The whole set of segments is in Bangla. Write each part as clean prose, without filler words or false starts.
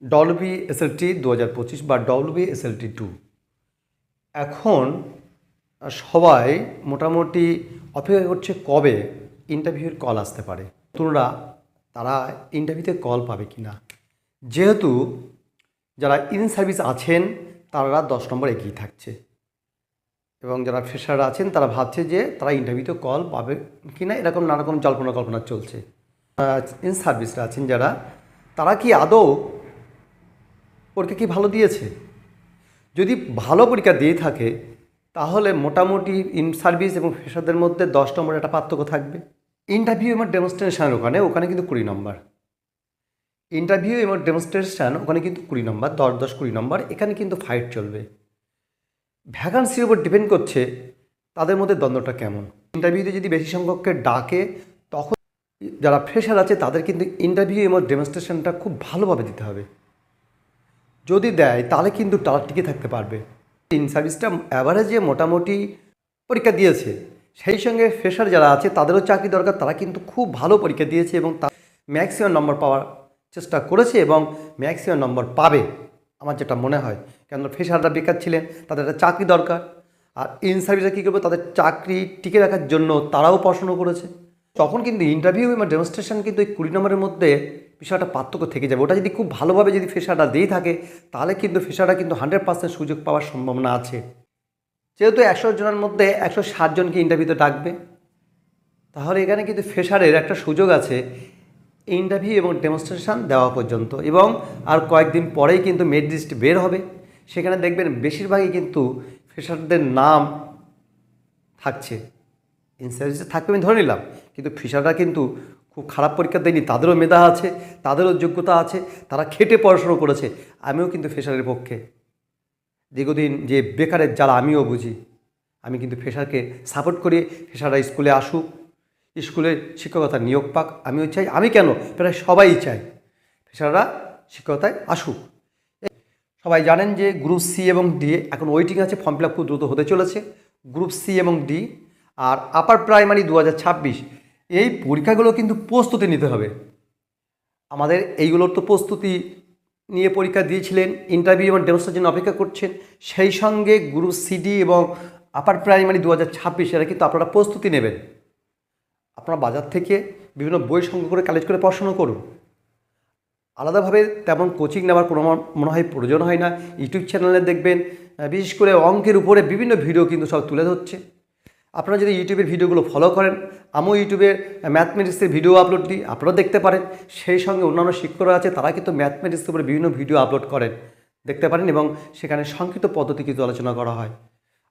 WSLT 2025 বা WSLT 2 এখন সবাই মোটামুটি অপেক্ষা করছে কবে ইন্টারভিউর কল আসতে পারে। নতুনরা তারা ইন্টারভিউতে কল পাবে কি না, যেহেতু যারা ইন সার্ভিস আছেন তারা 10 নম্বর এগিয়ে থাকছে এবং যারা ফ্রেশার আছেন তারা ভাবছে যে তারা ইন্টারভিউতে কল পাবে কি না, এরকম নানারকম কল্পনা চলছে। ইন সার্ভিসরা আছেন যারা, তারা কি আদৌ পরীক্ষা কি ভালো দিয়েছে? যদি ভালো পরীক্ষা দিয়ে থাকে তাহলে মোটামুটি ইন সার্ভিস এবং ফ্রেশারদের মধ্যে 10 নম্বর একটা পার্থক্য থাকবে। ইন্টারভিউ এবং ডেমনস্ট্রেশন ওখানে কিন্তু 20 নম্বর। ইন্টারভিউ এবং ডেমনস্ট্রেশন ওখানে কিন্তু 20 নম্বর, 10-10-20 নম্বর। এখানে কিন্তু ফাইট চলবে। ভ্যাকান্সির উপর ডিপেন্ড করছে তাদের মধ্যে দ্বন্দ্বটা কেমন। ইন্টারভিউতে যদি বেশি সংখ্যককে ডাকে তখন যারা ফ্রেশার আছে তাদের কিন্তু ইন্টারভিউ এবং ডেমনস্ট্রেশনটা খুব ভালোভাবে দিতে হবে। যদি দেয় তাহলে কিন্তু তারা টিকে থাকতে পারবে। ইন সার্ভিসটা অ্যাভারেজে মোটামুটি পরীক্ষা দিয়েছে, সেই সঙ্গে ফ্রেশার যারা আছে তাদেরও চাকরি দরকার। তারা কিন্তু খুব ভালো পরীক্ষা দিয়েছে এবং ম্যাক্সিমাম নম্বর পাওয়ার চেষ্টা করেছে এবং ম্যাক্সিমাম নম্বর পাবে আমার যেটা মনে হয়। কেন ফ্রেশাররা বেকার ছিলেন, তাদের একটা চাকরি দরকার। আর ইন সার্ভিসে কী করবে, তাদের চাকরি টিকে রাখার জন্য তারাও পড়াশুনো করেছে। তখন কিন্তু ইন্টারভিউ এবং ডেমনস্ট্রেশন কিন্তু এই 20 নম্বরের মধ্যে বিষয়টা পার্থক্য থেকে যাবে। ওটা যদি খুব ভালোভাবে যদি ফ্রেশাররা দিয়ে থাকে তাহলে কিন্তু ফ্রেশাররা কিন্তু 100% সুযোগ পাওয়ার সম্ভাবনা আছে। যেহেতু 100 জনের মধ্যে 160 জনকে ইন্টারভিউতে ডাকবে, তাহলে এখানে কিন্তু ফ্রেশারের একটা সুযোগ আছে ইন্টারভিউ এবং ডেমনস্ট্রেশন দেওয়া পর্যন্ত। এবং আর কয়েকদিন পরেই কিন্তু মেরিট লিস্ট বের হবে, সেখানে দেখবেন বেশিরভাগই কিন্তু ফ্রেশারদের নাম থাকছে। ইন সার্ভিসে থাকবে আমি ধরে নিলাম, কিন্তু ফ্রেশাররা কিন্তু খুব খারাপ পরীক্ষা দেয়নি, তাদেরও মেধা আছে, তাদেরও যোগ্যতা আছে, তারা খেটে পড়াশুনো করেছে। আমিও কিন্তু ফ্রেশারের পক্ষে। দীর্ঘদিন যে বেকারের জ্বালা আমিও বুঝি, আমি কিন্তু ফ্রেশারকে সাপোর্ট করি। ফ্রেশাররা স্কুলে আসুক, স্কুলে শিক্ষকতা নিয়োগ পাক, আমিও চাই। আমি কেন, প্রায় সবাই চাই ফ্রেশাররা শিক্ষকতায় আসুক। সবাই জানেন যে গ্রুপ সি এবং ডি এখন ওয়েটিং আছে, ফর্ম ফিল আপ খুব দ্রুত হতে চলেছে। গ্রুপ সি এবং ডি আর আপার প্রাইমারি 2026 এই পরীক্ষাগুলো কিন্তু প্রস্তুতি নিতে হবে আমাদের। এইগুলোর তো প্রস্তুতি নিয়ে পরীক্ষা দিয়েছিলেন, ইন্টারভিউ এবং ডেমনস্ট্রেশনের জন্য অপেক্ষা করছেন। সেই সঙ্গে গ্রুপ সিডি এবং আপার প্রাইমারি 2026 এরা কিন্তু আপনারা প্রস্তুতি নেবেন। আপনারা বাজার থেকে বিভিন্ন বই সংগ্রহ করে কালেক্ট করে পড়াশোনা করুন। আলাদাভাবে তেমন কোচিং নেওয়ার কোনো মনে হয় প্রয়োজন হয় না। ইউটিউব চ্যানেলে দেখবেন বিশেষ করে অঙ্কের উপরে বিভিন্ন ভিডিও কিন্তু সব তুলে ধরছে। আপনারা যদি ইউটিউবের ভিডিওগুলো ফলো করেন, আমিও ইউটিউবে ম্যাথমেটিক্সের ভিডিও আপলোড দিই, আপনারাও দেখতে পারেন। সেই সঙ্গে অন্যান্য শিক্ষকরা আছে, তারা কিন্তু ম্যাথমেটিক্সের উপরে বিভিন্ন ভিডিও আপলোড করেন, দেখতে পারেন। এবং সেখানে সংক্ষিপ্ত পদ্ধতি কিছু আলোচনা করা হয়,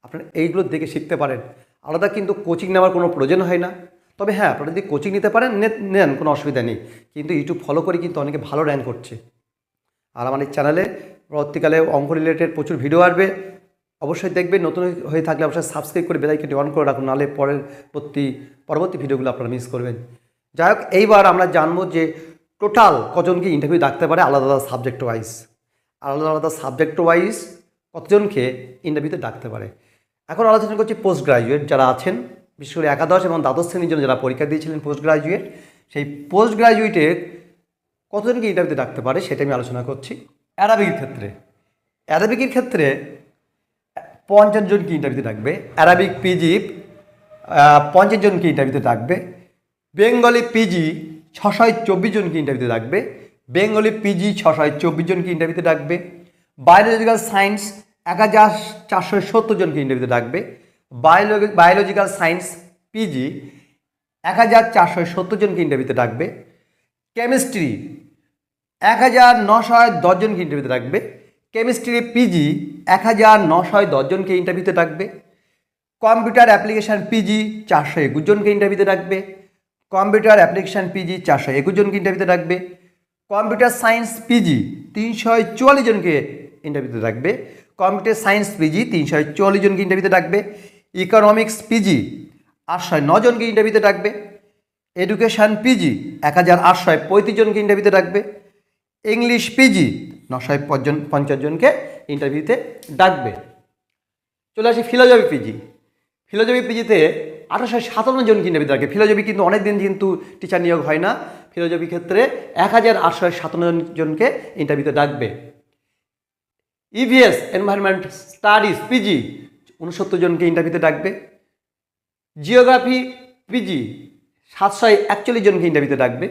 আপনারা এইগুলো দেখে শিখতে পারেন। আলাদা কিন্তু কোচিং নেওয়ার কোনো প্রয়োজন হয় না। তবে হ্যাঁ, আপনারা যদি কোচিং নিতে পারেন নেন, কোনো অসুবিধা নেই। কিন্তু ইউটিউব ফলো করে কিন্তু অনেকে ভালো র্যাঙ্ক করছে। আর আমার এই চ্যানেলে পরবর্তীকালে অঙ্ক রিলেটেড প্রচুর ভিডিও আসবে, অবশ্যই দেখবেন। নতুন হয়ে থাকলে অবশ্যই সাবস্ক্রাইব করে বেল আইকনটি অন করে রাখুন, নাহলে পরবর্তী ভিডিওগুলো আপনারা মিস করবেন। যাই হোক, এইবার আমরা জানবো যে টোটাল কজনকে ইন্টারভিউ ডাকতে পারে আলাদা আলাদা সাবজেক্ট ওয়াইজ কতজনকে ইন্টারভিউতে ডাকতে পারে। এখন আলোচনা করছি পোস্ট গ্রাজুয়েট যারা আছেন, বিশেষ করে একাদশ এবং দ্বাদশ শ্রেণীর জন্য যারা পরীক্ষা দিয়েছিলেন পোস্ট গ্রাজুয়েট, সেই পোস্ট গ্রাজুয়েটের কতজনকে ইন্টারভিউতে ডাকতে পারে সেটা আমি আলোচনা করছি। অ্যারাবিকের ক্ষেত্রে 50 জনকে ইন্টারভিউতে ডাকবে। অ্যারাবিক পিজি 50 জনকে ইন্টারভিউতে ডাকবে। বেঙ্গলি পিজি 624 জনকে ইন্টারভিউতে ডাকবে। 624 জনকে ইন্টারভিউতে ডাকবে। বায়োলজিক্যাল সায়েন্স 1470 জনকে ইন্টারভিউতে ডাকবে। বায়োলজিক্যাল সায়েন্স পিজি 1470 জনকে ইন্টারভিউতে ডাকবে। কেমিস্ট্রি 1910 জনকে ইন্টারভিউতে ডাকবে। কেমিস্ট্রি পিজি 1910 জনকে ইন্টারভিউতে ডাকবে। কম্পিউটার অ্যাপ্লিকেশান পিজি 421 জনকে ইন্টারভিউতে ডাকবে। কম্পিউটার অ্যাপ্লিকেশান পিজি 421 জনকে ইন্টারভিউতে ডাকবে। কম্পিউটার সায়েন্স পিজি 344 জনকে ইন্টারভিউতে ডাকবে। কম্পিউটার সায়েন্স পিজি 344 জনকে ইন্টারভিউতে ডাকবে। ইকোনমিক্স পিজি 809 জনকে ইন্টারভিউতে ডাকবে। এডুকেশান পিজি 1835 জনকে ইন্টারভিউতে ডাকবে। ইংলিশ পিজি 950 জনকে ইন্টারভিউতে ডাকবে। চলে আসি ফিলোজফি পিজিতে 1857 জনকে ইন্টারভিউতে ডাকবে। ফিলোজফি কিন্তু অনেক দিন কিন্তু টিচার নিয়োগ হয় না, ফিলোজফি ক্ষেত্রে 1857 জনকে ইন্টারভিউতে ডাকবে। ইভিএস এনভায়রনমেন্ট স্টাডিজ পিজি 69 জনকে ইন্টারভিউতে ডাকবে। জিওগ্রাফি পিজি 741 জনকে ইন্টারভিউতে ডাকবে।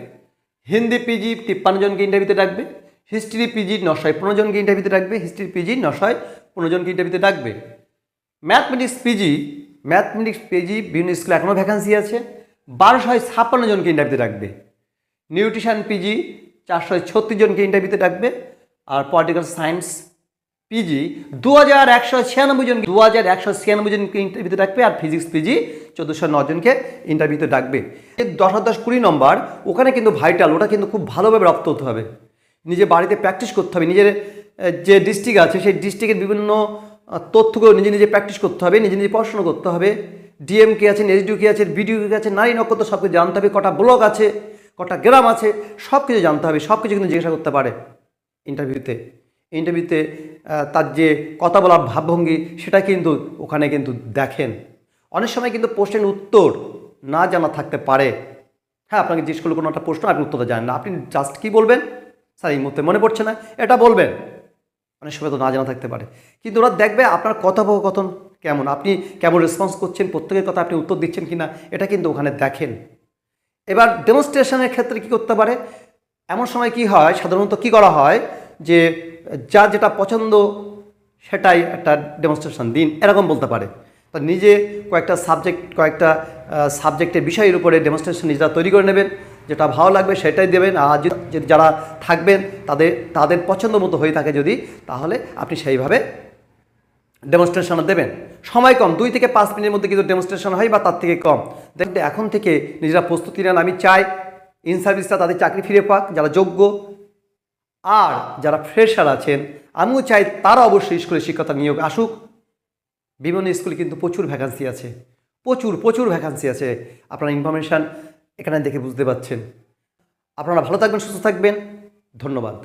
হিন্দি পিজি 53 জনকে ইন্টারভিউতে ডাকবে। হিস্ট্রি পিজি 915 জনকে ইন্টারভিউতে ডাকবে। হিস্ট্রি পিজি 915 জনকে ইন্টারভিউতে ডাকবে। ম্যাথমেটিক্স পিজি বিভিন্ন স্কুলে এখনও ভ্যাকান্সি আছে, 1256 জনকে ইন্টারভিউতে ডাকবে। নিউট্রিশন পিজি 436 জনকে ইন্টারভিউতে ডাকবে। আর পলিটিক্যাল সায়েন্স পিজি 2196 জনকে ইন্টারভিউতে ডাকবে। আর ফিজিক্স পিজি 1409 জনকে ইন্টারভিউতে ডাকবে। 10-20 নম্বর ওখানে কিন্তু ভাইটাল, ওটা কিন্তু খুব ভালোভাবে রপ্ত হতে হবে, নিজে বাড়িতে প্র্যাকটিস করতে হবে। নিজের যে ডিস্ট্রিক্ট আছে সেই ডিস্ট্রিক্টের বিভিন্ন তথ্যগুলো নিজে নিজে প্র্যাকটিস করতে হবে, নিজে নিজে পড়াশোনা করতে হবে। ডিএম কে আছে, এসডিও কে আছে, বিডিও কে আছে, নারী নক্ষত্র সব কিছু জানতে হবে, কটা ব্লক আছে, কটা গ্রাম আছে, সব কিছু জানতে হবে। সব কিছু কিন্তু জিজ্ঞাসা করতে পারে ইন্টারভিউতে তার যে কথা বলার ভাবভঙ্গি সেটা কিন্তু ওখানে কিন্তু দেখেন। অনেক সময় কিন্তু প্রশ্নের উত্তর না জানা থাকতে পারে। হ্যাঁ, আপনাকে জিজ্ঞেস করলে কোনো একটা প্রশ্ন, আপনি উত্তরটা জানেন না, আপনি জাস্ট কী বলবেন, স্যার এই মুহূর্তে মনে পড়ছে না, এটা বলবেন। অনেক সময় তো না জানা থাকতে পারে, কিন্তু ওরা দেখবে আপনার কথোপকথন কেমন, আপনি কেমন রেসপন্স করছেন, প্রত্যেকের কথা আপনি উত্তর দিচ্ছেন কিনা, এটা কিন্তু ওখানে দেখেন। এবার ডেমনস্ট্রেশনের ক্ষেত্রে কি করতে পারে, এমন সময় কি হয়, সাধারণত কি করা হয় যে যার যেটা পছন্দ সেটাই একটা ডেমনস্ট্রেশন দিন, এরকম বলতে পারে। তো নিজে কয়েকটা সাবজেক্টের বিষয়ের উপরে ডেমনস্ট্রেশন নিজেরা তৈরি করে নেবেন, যেটা ভালো লাগবে সেটাই দেবেন। আর যারা থাকবেন তাদের পছন্দ মতো হয়ে থাকে যদি, তাহলে আপনি সেইভাবে ডেমনস্ট্রেশন দেবেন। সময় কম, 2 থেকে 5 মিনিটের মধ্যে কিন্তু ডেমনস্ট্রেশন হয় বা তার থেকে কম। দেখতে এখন থেকে নিজেরা প্রস্তুতি নেন। আমি চাই ইন সার্ভিসটা তাদের চাকরি ফিরে পাক যারা যোগ্য, আর যারা ফ্রেশার আছেন আমিও চাই তারা অবশ্যই স্কুলে শিক্ষকতা নিয়োগ আসুক। বিভিন্ন স্কুলে কিন্তু প্রচুর ভ্যাকান্সি আছে, প্রচুর ভ্যাকান্সি আছে। আপনারা ইনফরমেশান এখানে দেখে বুঝতে পারছেন। আপনারা ভালো থাকবেন, সুস্থ থাকবেন, ধন্যবাদ।